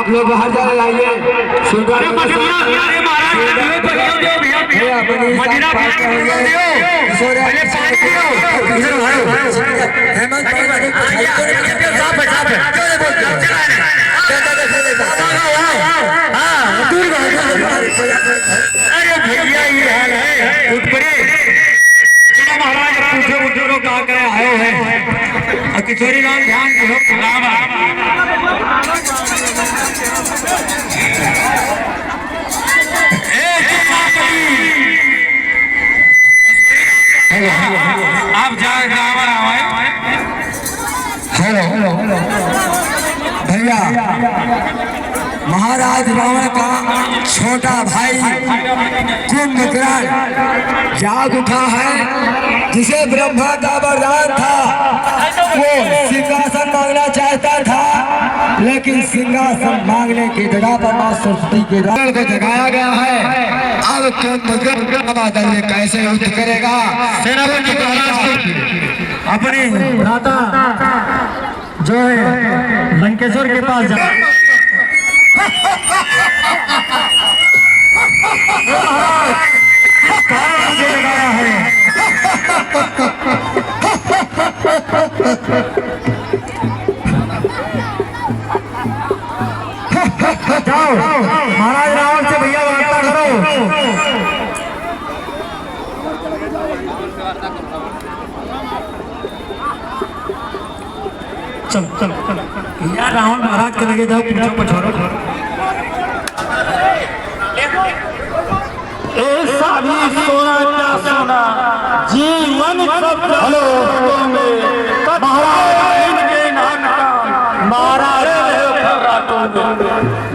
आप लोग बाहर जाने लाइए। अरे भैया ये हाल है महाराज पूछो पूछो लोग कहा करे आयो है और किशोरी लाल ध्यान दो आप जाए हेलो भैया, महाराज रावण का छोटा भाई कुंभकर्ण जाग उठा है, जिसे ब्रह्मा का वरदान था। वो सिंहासन मांगना चाहता था, लेकिन सिंहासन मांगने की जगह पर मां सरस्वती के रण को जगाया गया है। अब कुंभकर्ण बादल में कैसे युद्ध करेगा? सेनापति अपने भ्राता जो है लंकेश्वर के पास जा मुझे लगाया है। जाओ महाराज रावण से भैया वार्ता करो। चल चल चल यार, रावण महाराज के लगे जाओ, पूछो पछोरो। ऐसा भी सोना क्या सोना जीवन सब। हेलो महाराज के नाम का महाराज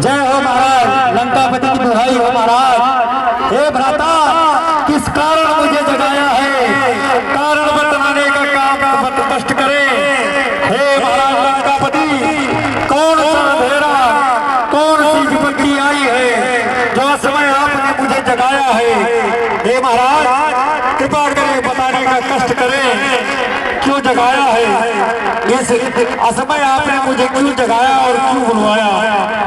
जय हो महाराज, लंकापति की दुहाई हो महाराज। हे भ्राता, किस कारण मुझे जगाया है? कारण बतलाने का काम मत कष्ट करे। हे महाराज लंकापति, कौन सा अंधेरा, कौन सी विपत्ति आई है जो समय आपने मुझे जगाया है? हे महाराज कृपा करें, बताने का कष्ट करें, क्यों जगाया है? इस असमय आपने मुझे क्यों जगाया और क्यों बुलवाया?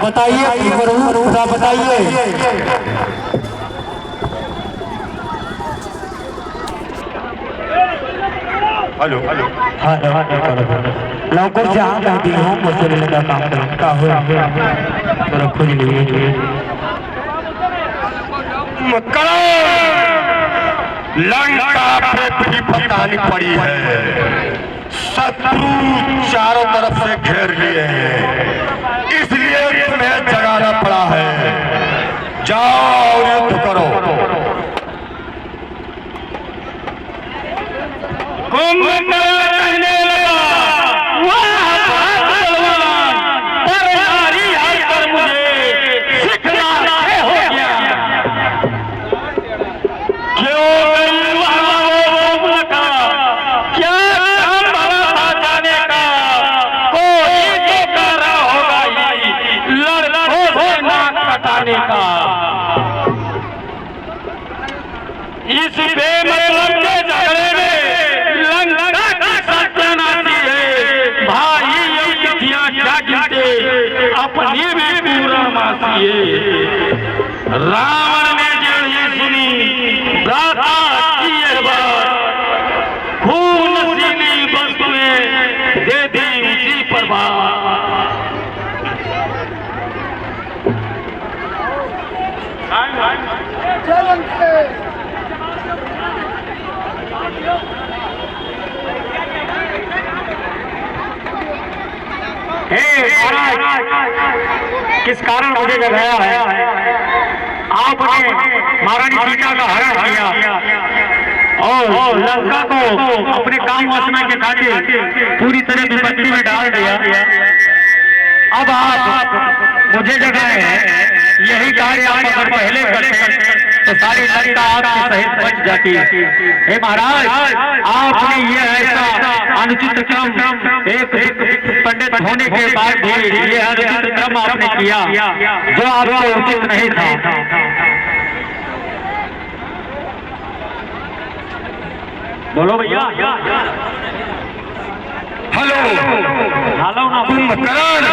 बताइए प्रभु, बताइए। हेलो हेलो लौकर से आप कहती हूँ, मुझसे लगा काम करता हुआ खोज लीजिए। लंका पे भी फटानी पड़ी है, शत्रु चारों तरफ से घेर लिए हैं, इसलिए तुम्हें जगाना पड़ा है। जाओ और युद्ध करो। कहने लगा मुझे सिखलाना हो गया। क्यों क्या जाने का कोई तो कर रहा होगा लड़कों से नाक कटाने का। इस बेमतलब के झगड़े में लंका की सत्यानाशी है। भाई ये तिथियां क्या गिनते, अपनी भी पूरा मासी है। रावण ने जब ये सुनी भ्राता की यह बात, खून सीली वस्तुएं दे दी उसी पर बात। किस कारण मुझे जगाया है? आपने महारानी सीता का हरण किया और लंका को अपने काम वासना के खातिर पूरी तरह विपत्ति में डाल दिया। अब आप मुझे जगाए हैं, यही कार्य आप अगर पहले करते तो सारी लंका आपके सहित बच जाती। हे महाराज, आपने ये ऐसा अनुचित क्रम, एक पंडित होने के बाद भी ये अनुचित क्रम आपने किया जो आपको उचित नहीं था। बोलो भैया। हेलो हेलो ना कुंभकर्ण,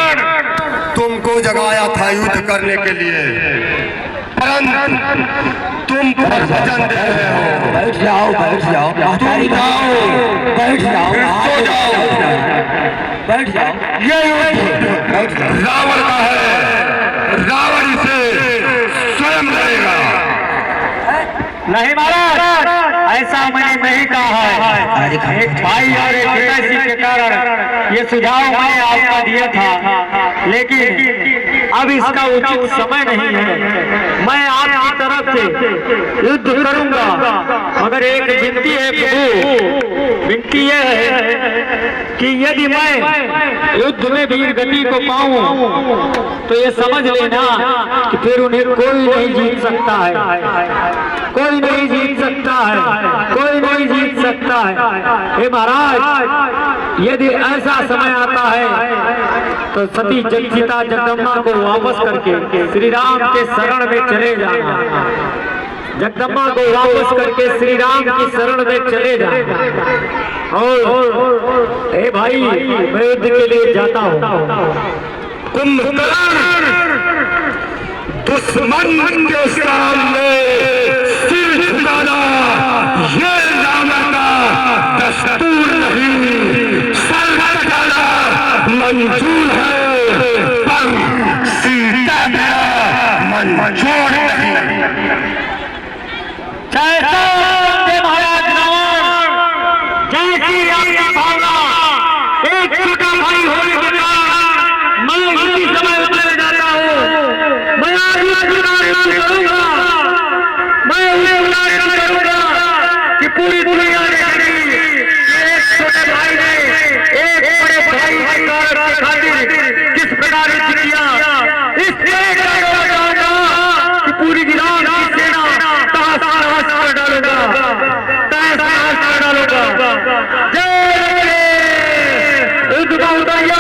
तुमको जगाया था युद्ध करने के लिए, परंतु तुम भजन दे रहे हो। बैठ जाओ, बैठ जाओ, तुम जाओ, बैठ जाओ, सो जाओ। बैठ जाओ। ये युद्ध रावण का है, रावण इसे स्वयं लड़ेगा। नहीं महाराज, ऐसा मैंने नहीं कहा है। एक भाई और एक पिताजी के कारण ये सुझाव मैंने आपको दिया था, लेकिन अब इसका उचित समय नहीं है। मैं आपकी तरफ से युद्ध करूंगा, मगर एक विनती है प्रभु, विनती यह है कि यदि मैं युद्ध में वीर गति को पाऊं तो ये समझ लेना कि फिर उन्हें कोई नहीं जीत सकता है, कोई नहीं जीत सकता है, कोई नहीं जीत सकता है। हे महाराज, यदि ऐसा समय आता है तो सती जगसीता जगदम्बा को वापस करके श्री राम के शरण में चले जाना, जगदम्बा को वापस करके श्री राम की शरण में चले जाना। और हे भाई, मैं युद्ध के लिए जाता हूँ। कुंभकर्ण, दुश्मन के सामने सिर झुकाना ये रावण का दस्तूर नहीं, सर कटाना मंजूर है, पर सीता मेरा मंजूर नहीं। महाराज रावण, जैसी आपकी भावना, एक छोटा भाई होने के कारण मैं इसी समय उतर जाता हूँ। मैं आज करूंगा, मैं उन्हें उल्लासन करूंगा कि पूरी दुनिया देखेगी एक छोटे भाई ने एक बड़े भाई के कारण के खातिर किस प्रकार युद्ध किया। इस एक कि पूरी राम की सेना तहस नहस कर डालूंगा, तहस नहस कर डालूंगा। जय युद्ध का उतारिया।